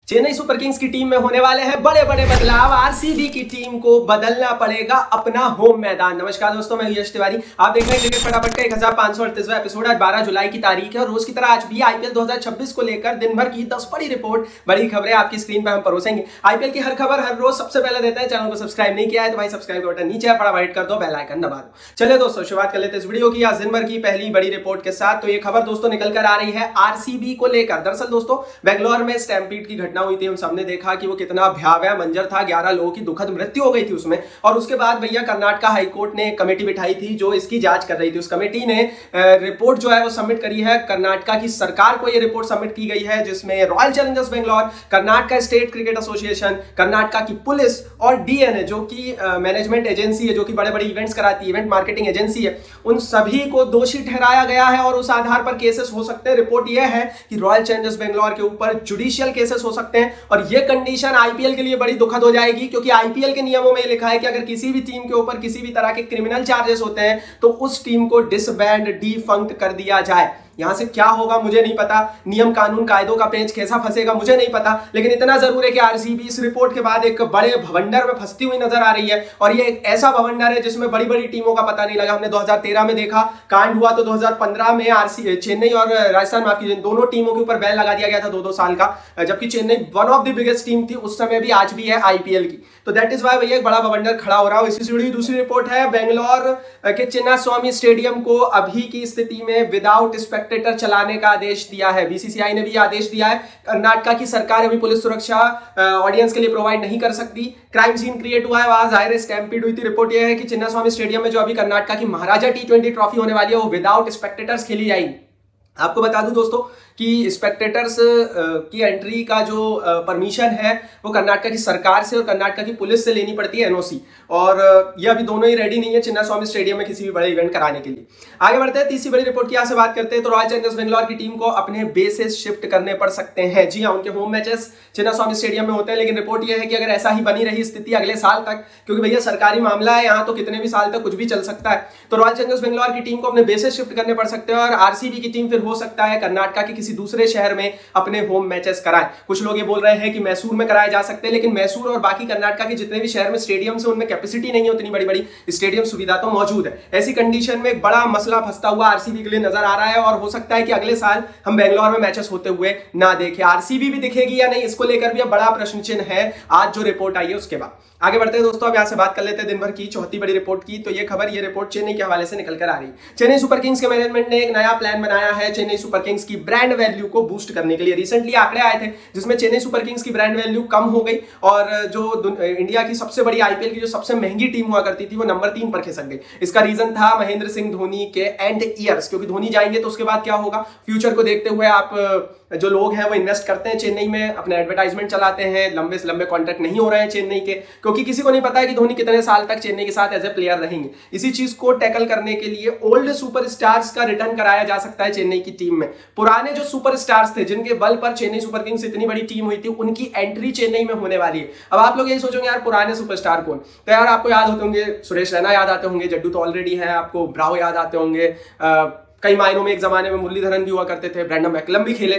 Chennai super Kings की team में होने वाले हैं बड़े बड़े बदलाव। आरसीबी की टीम को बदलना पड़ेगा अपना होम मैदान। नमस्कार दोस्तों, मैं यश तिवारी। आप देख रहे हैं क्रिकेट फटाफट का 1538वां एपिसोड। आज 12 जुलाई की तारीख है और रोज की तरह आज भी आईपीएल 2026 को लेकर दिन भर की 10 बड़ी रिपोर्ट, बड़ी खबरें आपकी स्क्रीन पर हम परोसेंगे। आईपीएल की हर खबर हर रोज सबसे पहले देते हैं। चैनल को सब्सक्राइब नहीं किया है तो भाई सब्सक्राइब का बटन नीचे है, फटाफट कर दो, बेल आइकन दबा दो। चलिए दोस्तों, शुरुआत कर लेते हैं इस वीडियो की आज दिन भर की पहली बड़ी रिपोर्ट के साथ। तो ये खबर दोस्तों निकल कर आ रही है आरसीबी को लेकर। दरअसल दोस्तों बेंगलोर में स्टैम्पीड की घटना हुई थी, हम सबने देखा कि वो कितना भयावह मंजर था। 11 लोगों की दुखद मृत्यु हो गई थी उसमें। और उसके बाद भैया कर्नाटक हाईकोर्ट ने एक कमेटी बिठाई थी जो इसकी जांच कर रही थी। उस कमेटी ने रिपोर्ट जो है वो सबमिट करी है। कर्नाटक की सरकार को ये रिपोर्ट सबमिट की गई है जिसमें royal Challengers Bangalore, Karnataka state cricket association, Karnataka की पुलिस और डीएनए जो कि मैनेजमेंट एजेंसी है, जो कि बड़े बड़े इवेंट्स कराती है, इवेंट मार्केटिंग एजेंसी है, उन सभी को दोषी ठहराया गया है और उस आधार पर केसेस हो सकते हैं। रिपोर्ट यह है कि रॉयल चैलेंजर्स बेंगलोर के ऊपर जुडिशियल केसेस हो सकते हैं और यह कंडीशन आईपीएल के लिए बड़ी दुखद हो जाएगी, क्योंकि आईपीएल के नियमों में लिखा है कि अगर किसी भी टीम के ऊपर किसी भी तरह के क्रिमिनल चार्जेस होते हैं तो उस टीम को डिसबैंड, डिफंक्ट कर दिया जाए। यहां से क्या होगा मुझे नहीं पता, नियम कानून कायदों का पेंच कैसा फंसेगा मुझे नहीं पता, लेकिन इतना जरूर है कि आरसीबी इस रिपोर्ट के बाद एक बड़े भवंडर में फंसती हुई नजर आ रही है। और ये एक ऐसा भवंडर है जिसमें बड़ी बड़ी टीमों का पता नहीं लगा। हमने 2013 में देखा कांड हुआ, तो 2015 में चेन्नई और राजस्थान, माफ कीजिए, दोनों टीमों के ऊपर बैन लगा दिया गया था 2-2 साल का, जबकि Chennai one of the biggest team थी उस समय भी, आज भी है आईपीएल की। तो दैट इज वाई भैया एक बड़ा भवंडर खड़ा हो रहा है। इसी से जुड़ी दूसरी रिपोर्ट है, बेंगलोर के चिन्नास्वामी स्टेडियम को अभी की स्थिति में विदाउट स्पेक्टेटर चलाने का आदेश दिया है। बीसीसीआई ने भी आदेश दिया है। कर्नाटक की सरकार अभी पुलिस सुरक्षा ऑडियंस के लिए प्रोवाइड नहीं कर सकती। क्राइम सीन क्रिएट हुआ है, वहां जाहिर स्टैम्पीड हुई थी। रिपोर्ट यह है कि चिन्नास्वामी स्टेडियम में जो अभी कर्नाटक की महाराजा टी20 ट्रॉफी होने वाली है वो विदाउट स्पेक्टेटर्स खेली जाएगी। आपको बता दूं दोस्तों कि स्पेक्टेटर्स की एंट्री का जो परमिशन है वो कर्नाटक की सरकार से और कर्नाटक की पुलिस से लेनी पड़ती है, एनओसी। और ये अभी दोनों ही रेडी नहीं है चिन्नास्वामी स्टेडियम में किसी भी बड़े इवेंट कराने के लिए। आगे बढ़ते हैं, तीसरी बड़ी रिपोर्ट की यहाँ से बात करते हैं। तो रॉयल चैलेंजर्स बेंगलोर की टीम को अपने बेसेस शिफ्ट करने पड़ सकते हैं। जी हाँ, उनके होम मैचेस चिन्नास्वामी स्टेडियम में होते हैं, लेकिन रिपोर्ट यह है कि अगर ऐसा ही बनी रही स्थिति अगले साल तक, क्योंकि भैया सरकारी मामला है यहाँ, तो कितने भी साल तक कुछ भी चल सकता है, तो रॉयल चैलेंजर्स बेंगलोर की टीम को अपने बेसेस शिफ्ट करने पड़ सकते हैं और आरसीबी की टीम फिर हो सकता है कर्नाटक के किसी दूसरे शहर में अपने होम मैचेस कराएं। कुछ लोग ये बोल रहे हैं कि मैसूर में कराए जा सकते हैं, लेकिन मैसूर और बाकी कर्नाटक के जितने भी शहर में स्टेडियम्स हैं उनमें कैपेसिटी नहीं है उतनी बड़ी बड़ी, स्टेडियम सुविधा तो मौजूद है। ऐसी कंडीशन में एक बड़ा मसला फंसता हुआ आरसीबी के लिए नजर आ रहा है और हो सकता है कि अगले साल हम बेंगलोर में मैचेस होते हुए ना देखें। आरसीबी भी दिखेगी या नहीं, इसको लेकर भी अब बड़ा प्रश्न चिन्ह है आज जो रिपोर्ट आई है उसके बाद। आगे बढ़ते हैं दोस्तों, अब यहां से बात कर लेते हैं दिन भर की चौथी बड़ी रिपोर्ट की। तो ये खबर, ये रिपोर्ट चेन्नई के हवाले से निकल कर आ रही है। चेन्नई सुपर किंग्स के मैनेजमेंट ने एक नया प्लान बनाया है चेन्नई सुपर किंग्स की ब्रांड वैल्यू को बूस्ट करने के लिए। रिसेंटली आंकड़े आए थे जिसमें चेन्नई सुपर किंग्स की ब्रांड वैल्यू कम हो गई और जो इंडिया की सबसे बड़ी आईपीएल की जो सबसे महंगी टीम हुआ करती थी वो नंबर 3 पर खिसक गई। इसका रीजन था महेंद्र सिंह धोनी के एंड ईयर्स, क्योंकि धोनी जाएंगे तो उसके बाद क्या होगा, फ्यूचर को देखते हुए आप जो लोग हैं वो इन्वेस्ट करते हैं चेन्नई में, अपने एडवर्टाइजमेंट चलाते हैं, लंबे से लंबे कॉन्ट्रैक्ट नहीं हो रहे हैं चेन्नई के, क्योंकि किसी को नहीं पता है कि धोनी कितने साल तक चेन्नई के साथ एज ए प्लेयर रहेंगे। इसी चीज को टैकल करने के लिए ओल्ड सुपरस्टार्स का रिटर्न कराया जा सकता है चेन्नई की टीम में। पुराने जो सुपरस्टार्स थे जिनके बल पर चेन्नई सुपर किंग्स इतनी बड़ी टीम हुई थी, उनकी एंट्री चेन्नई में होने वाली है। अब आप लोग यही सोचोगे यार पुराने सुपरस्टार कौन, तो यार आपको याद होते होंगे सुरेश रैना, याद आते होंगे जड्डू तो ऑलरेडी है, आपको ब्रावो याद आते होंगे, कई मायनों में एक जमाने में मुरलीधरन भी हुआ करते थे, ब्रैंडन मैकलम भी खेले,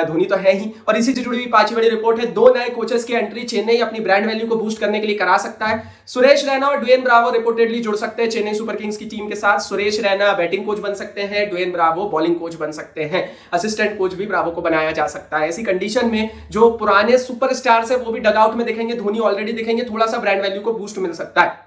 धोनी तो है ही। और इसी से जुड़ी हुई पांचवी बड़ी रिपोर्ट है, 2 नए कोचेस की एंट्री चेन्नई अपनी ब्रांड वैल्यू को बूस्ट करने के लिए करा सकता है। सुरेश रैना और ड्वेन ब्रावो रिपोर्टेडली जुड़ सकते हैं चेन्नई सुपर किंग्स की टीम के साथ। सुरेश रैना बैटिंग कोच बन सकते हैं, ड्वेन ब्रावो बॉलिंग कोच बन सकते हैं, असिस्टेंट कोच भी ब्रावो को बनाया जा सकता है। ऐसी कंडीशन में जो पुराने सुपरस्टार्स है वो भी डगआउट में दिखेंगे, धोनी ऑलरेडी दिखेंगे, थोड़ा सा ब्रांड वैल्यू को बूस्ट मिल सकता है।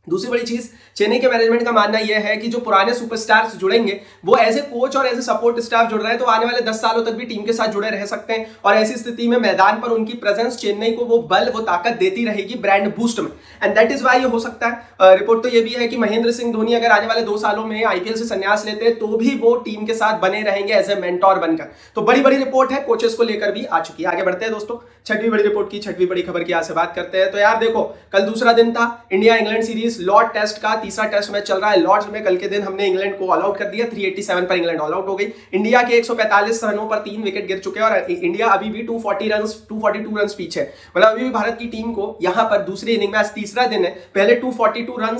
दूसरी बड़ी चीज, चेन्नई के मैनेजमेंट का मानना यह है कि जो पुराने सुपरस्टार्स जुड़ेंगे वो एज ए कोच और एज ए सपोर्ट स्टाफ जुड़ रहे हैं, तो आने वाले 10 सालों तक भी टीम के साथ जुड़े रह सकते हैं और ऐसी स्थिति में मैदान पर उनकी प्रेजेंस चेन्नई को वो बल, वो ताकत देती रहेगी ब्रांड बूस्ट में। एंड दैट इज वाई ये हो सकता है। रिपोर्ट तो ये भी है कि महेंद्र सिंह धोनी अगर आने वाले 2 सालों में आईपीएल से संन्यास लेते हैं तो भी वो टीम के साथ बने रहेंगे एज ए मेंटोर बनकर। तो बड़ी बड़ी रिपोर्ट है, कोचेस को लेकर भी आ चुकी है। आगे बढ़ते हैं दोस्तों, छठवीं बड़ी रिपोर्ट की, छठवीं बड़ी खबर की यहाँ से बात करते हैं। तो यार देखो, कल दूसरा दिन था, India England series Lord test का तीसरा टेस्ट मैच चल रहा है लॉर्ड्स में। कल के दिन हमने इंग्लैंड को ऑल आउट कर दिया, 387 पर इंग्लैंड ऑल आउट हो गई। इंडिया के 145 रनों पर 3 विकेट गिर चुके हैं और इंडिया अभी भी 242 रन पीछे, मतलब अभी भी भारत की टीम को यहां पर दूसरी इनिंग में, आज तीसरा दिन है, पहले 242 रन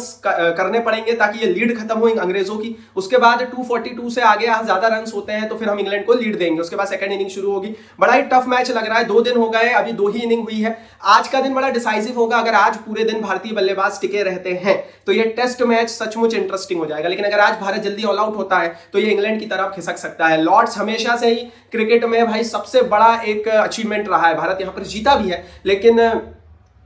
करने पड़ेंगे ताकि ये लीड खत्म हो अंग्रेजों की। उसके बाद 242 से आगे ज्यादा रन होते हैं तो फिर हम इंग्लैंड को लीड देंगे। उसके बाद सेकंड इनिंग शुरू होगी। बड़ा ही टफ मैच लग रहा है, 2 दिन हो गए, अभी 2 ही इनिंग हुई है। आज का दिन बड़ा डिसाइसिव होगा। अगर आज पूरे दिन भारतीय बल्लेबाज टिके रहते हैं तो ये टेस्ट मैच सचमुच इंटरेस्टिंग हो जाएगा, लेकिन अगर आज भारत जल्दी ऑल आउट होता है तो ये इंग्लैंड की तरफ खिसक सकता है। लॉर्ड्स हमेशा से ही क्रिकेट में भाई सबसे बड़ा एक अचीवमेंट रहा है, भारत यहां पर जीता भी है, लेकिन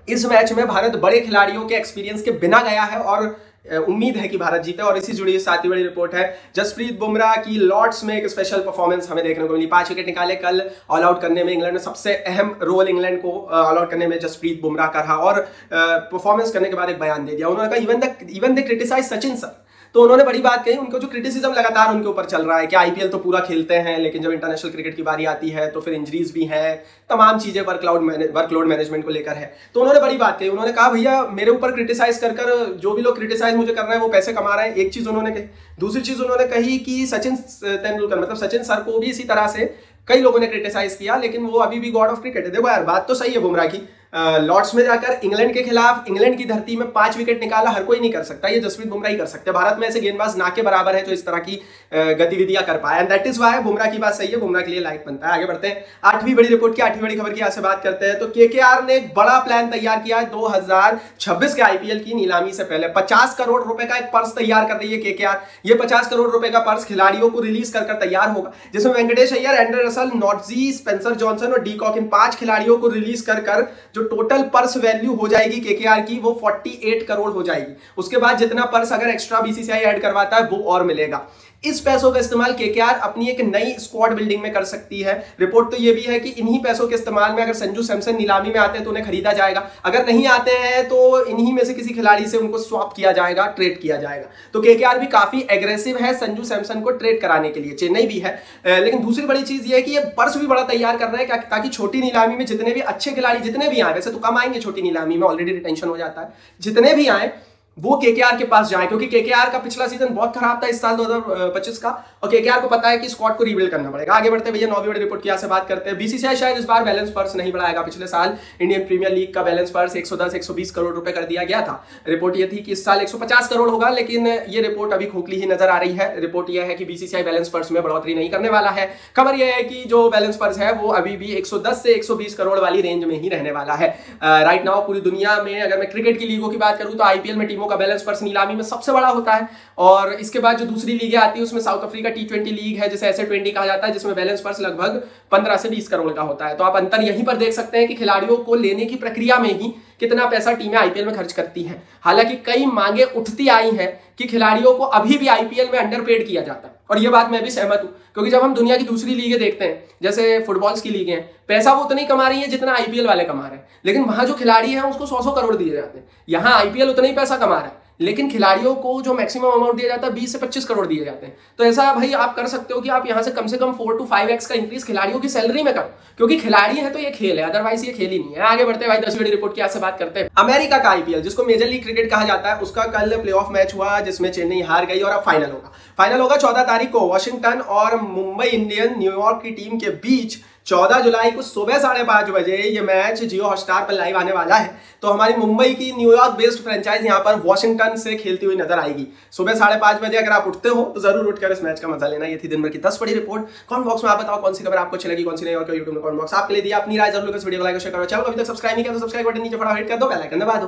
इस मैच में भारत बड़े खिलाड़ियों के एक्सपीरियंस के बिना गया है और उम्मीद है कि भारत जीते। और इसी जुड़ी सातवीं बड़ी रिपोर्ट है, जसप्रीत बुमराह की लॉर्ड्स में एक स्पेशल परफॉर्मेंस हमें देखने को मिली। 5 विकेट निकाले कल ऑल आउट करने में। इंग्लैंड में सबसे अहम रोल इंग्लैंड को ऑल आउट करने में जसप्रीत बुमराह का रहा और परफॉर्मेंस करने के बाद एक बयान दे दिया। उन्होंने कहा even they criticise Sachin sir, तो उन्होंने बड़ी बात कही। उनको जो क्रिटिसिज्म लगातार उनके ऊपर चल रहा है कि आईपीएल तो पूरा खेलते हैं लेकिन जब इंटरनेशनल क्रिकेट की बारी आती है तो फिर इंजरीज भी हैं, तमाम चीजें वर्कलोड मैनेजमेंट को लेकर है। तो उन्होंने बड़ी बात कही। उन्होंने कहा भैया मेरे ऊपर क्रिटिसाइज कर जो भी लोग क्रिटिसाइज मुझे कर रहे हैं वो पैसे कमा रहे हैं, एक चीज उन्होंने कही। दूसरी चीज उन्होंने कही कि सचिन तेंदुलकर मतलब सचिन सर को भी इसी तरह से कई लोगों ने क्रिटिसाइज किया, लेकिन वो अभी भी गॉड ऑफ क्रिकेट है। देखो यार, बात तो सही है बुमराह की। लॉर्ड्स में जाकर इंग्लैंड के खिलाफ इंग्लैंड की धरती में 5 विकेट निकाला हर कोई नहीं कर सकता, ये जसप्रीत बुमराह ही कर सकते हैं। भारत में ऐसे गेंदबाज ना के बराबर है जो इस तरह की गतिविधियां कर पाए, and that is why Bumrah की बात सही है, बुमराह के लिए लाइक बनता है। आगे बढ़ते हैं 8वीं बड़ी रिपोर्ट की, 8वीं बड़ी खबर की यहां से बात करते हैं। तो केकेआर ने एक बड़ा प्लान तैयार किया है 2026 के आईपीएल की नीलामी से पहले। 50 करोड़ रुपए का एक पर्स तैयार कर रही है केकेआर। ये 50 करोड़ रुपए का पर्स खिलाड़ियों को रिलीज कर तैयार होगा, जिसमें Venkatesh Iyer, Andre Russell, Nortje, Spencer Johnson और डी कॉक, इन 5 खिलाड़ियों को रिलीज कर जो टोटल पर्स वैल्यू हो जाएगी केकेआर की वो 48 करोड़ हो जाएगी। उसके बाद जितना पर्स अगर एक्स्ट्रा बीसीसीआई ऐड करवाता है वो और मिलेगा। इस पैसों का इस्तेमाल केकेआर अपनी एक नई स्क्वाड बिल्डिंग में कर सकती है। रिपोर्ट तो ये भी है कि इन्हीं पैसों के इस्तेमाल में अगर संजू सैमसन नीलामी में आते हैं तो उन्हें खरीदा जाएगा, अगर नहीं आते हैं तो इन्हीं में से किसी खिलाड़ी से उनको स्वैप किया जाएगा, ट्रेड किया जाएगा। तो केकेआर भी काफी एग्रेसिव है संजू सैमसन को ट्रेड कराने के लिए, चेन्नई भी है। लेकिन दूसरी बड़ी चीज ये है कि ये पर्स भी बड़ा तैयार कर रहे हैं ताकि छोटी नीलामी में जितने भी अच्छे खिलाड़ी जितने भी आए, वैसे तो कम आएंगे छोटी नीलामी में, ऑलरेडी रिटेंशन हो जाता है, जितने भी आए वो केकेआर के पास जाए, क्योंकि केकेआर का पिछला सीजन बहुत खराब था इस साल 2025 का, और केकेआर को पता है कि स्क्वाड को रीबिल्ड करना पड़ेगा। आगे बढ़ते भैया 9वीं बड़ी रिपोर्ट की यहां से बात करते हैं। बीसीसीआई शायद इस बार बैलेंस पर्स नहीं बढ़ाएगा। पिछले साल इंडियन प्रीमियर लीग का बैलेंस पर्स 110-120 करोड़ रुपए कर दिया गया था। रिपोर्ट यह थी कि इस साल 150 करोड़ होगा, लेकिन ये रिपोर्ट अभी खोखली ही नजर आ रही है। रिपोर्ट यह है कि बीसीसीआई बैलेंस पर्स में बढ़ोतरी नहीं करने वाला है। खबर यह है कि जो बैलेंस पर्स है वो अभी भी 110 से 120 करोड़ वाली रेंज में ही रहने वाला है। राइट नाउ पूरी दुनिया में अगर मैं क्रिकेट की लीगों की बात करूं तो आईपीएल में टीमों का बैलेंस पर्स में सबसे बड़ा होता है, और इसके बाद जो दूसरी लीगें आती है उसमें साउथ अफ्रीका T20 लीग है जिसे SA20 कहा जाता है, जिसमें बैलेंस पर्स लगभग 15 से 20 करोड़ का होता है। तो आप अंतर यहीं पर देख सकते हैं कि खिलाड़ियों को लेने की प्रक्रिया में ही कितना पैसा टीमें आईपीएल में खर्च करती हैं। हालांकि कई मांगे उठती आई हैं कि खिलाड़ियों को अभी भी आईपीएल में अंडरपेड किया जाता है, और ये बात मैं भी सहमत हूं, क्योंकि जब हम दुनिया की दूसरी लीगें देखते हैं जैसे फुटबॉल्स की लीगें हैं, पैसा वो उतना ही कमा रही है जितना आईपीएल वाले कमा रहे हैं, लेकिन वहां जो खिलाड़ी है उसको 100-100 करोड़ दिए जाते हैं। यहाँ आईपीएल उतना ही पैसा कमा रहा है, लेकिन खिलाड़ियों को जो मैक्सिमम अमाउंट दिया जाता है 20 से 25 करोड़ दिए जाते हैं। तो ऐसा भाई आप कर सकते हो कि आप यहां से कम 4 to 5x का इंक्रीज खिलाड़ियों की सैलरी में करो, क्योंकि खिलाड़ी है तो ये खेल है, अदरवाइज ये खेल ही नहीं है। आगे बढ़ते हैं भाई 10वीं रिपोर्ट की आज से बात करते हैं। अमेरिका का आईपीएल जिसको मेजर लीग क्रिकेट कहा जाता है, उसका कल प्लेऑफ मैच हुआ जिसमें चेन्नई हार गई और अब फाइनल होगा 14 तारीख को वॉशिंगटन और मुंबई इंडियन न्यूयॉर्क की टीम के बीच। 14 जुलाई को सुबह 5:30 बजे ये मैच जियो हॉटस्टार पर लाइव आने वाला है। तो हमारी मुंबई की न्यूयॉर्क बेस्ड फ्रेंचाइज यहाँ पर वॉशिंगटन से खेलती हुई नजर आएगी। सुबह 5:30 बजे अगर आप उठते हो तो जरूर उठकर इस मैच का मजा लेना। ये थी दिन भर की 10 बड़ी रिपोर्ट। कमेंट बॉक्स में आप बताओ कौन सी खबर आपको अच्छी लगी, कौन सी नहीं, और यूट्यूब में कमेंट बॉक्स आपके लिए दिया। अपनी राय जरूर इस वीडियो को लाइक और शेयर करो। चैनल को अभी तक सब्सक्राइब नहीं किया तो सब्सक्राइब बटन नीचे फटाफट हिट कर दो, बेल आइकन दबा दो।